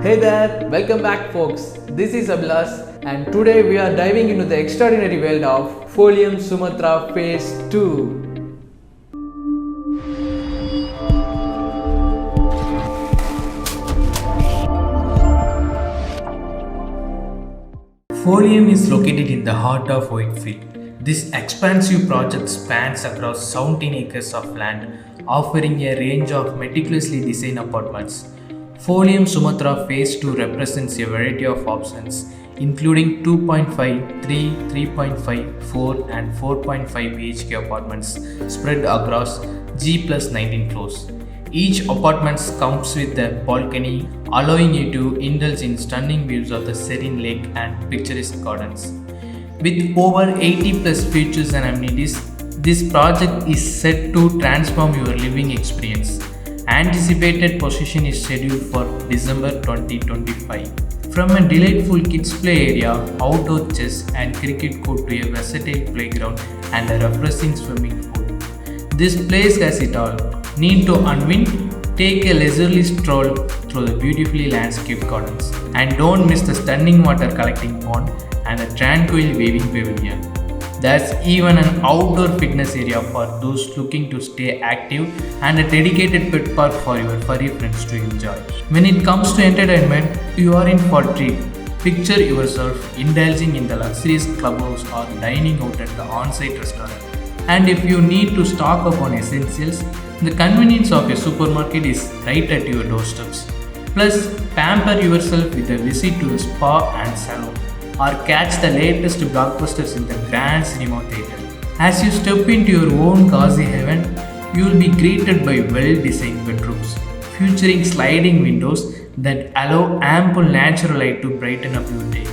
Hey there, welcome back folks. This is Lush and today we are diving into the extraordinary world of Folium Sumadhura Phase 2. Folium is located in the heart of Whitefield. This expansive project spans across 17 acres of land, offering a range of meticulously designed apartments. Folium Sumadhura Phase 2 represents a variety of options, including 2.5, 3, 3.5, 4 and 4.5 BHK apartments spread across G+19 floors. Each apartment comes with a balcony, allowing you to indulge in stunning views of the serene lake and picturesque gardens. With over 80 plus features and amenities, this project is set to transform your living experience. Anticipated possession is scheduled for December 2025. From a delightful kids play area, outdoor chess and cricket court to a versatile playground and a refreshing swimming pool, this place has it all. Need to unwind? Take a leisurely stroll through the beautifully landscaped gardens. And don't miss the stunning water collecting pond and a tranquil waving pavilion. There's even an outdoor fitness area for those looking to stay active and a dedicated pet park for your furry friends to enjoy. When it comes to entertainment, you are in for a treat. Picture yourself indulging in the luxurious clubhouse or dining out at the on-site restaurant. And if you need to stock up on essentials, the convenience of a supermarket is right at your doorsteps. Plus, pamper yourself with a visit to a spa and salon, or catch the latest blockbusters in the grand cinema theatre. As you step into your own cozy heaven, you will be greeted by well-designed bedrooms, featuring sliding windows that allow ample natural light to brighten up your day.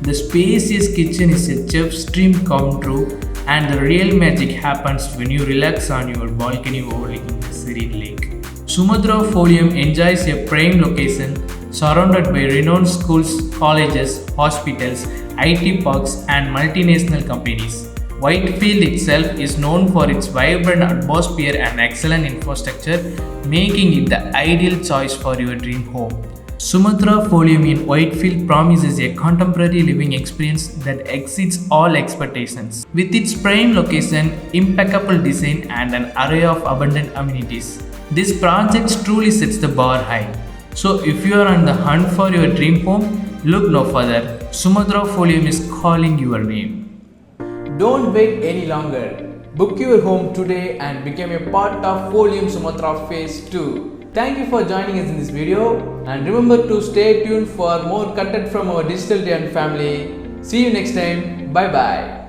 The spacious kitchen is a chef's dream come true, and the real magic happens when you relax on your balcony overlooking the serene lake. Sumadhura Folium enjoys a prime location surrounded by renowned schools, colleges, hospitals, IT parks, and multinational companies. Whitefield itself is known for its vibrant atmosphere and excellent infrastructure, making it the ideal choice for your dream home. Sumadhura Folium in Whitefield promises a contemporary living experience that exceeds all expectations. With its prime location, impeccable design, and an array of abundant amenities, this project truly sets the bar high. So if you are on the hunt for your dream home, look no further. Sumadhura Folium is calling your name. Don't wait any longer. Book your home today and become a part of Folium Sumadhura Phase 2. Thank you for joining us in this video and remember to stay tuned for more content from our digital and family. See you next time. Bye bye.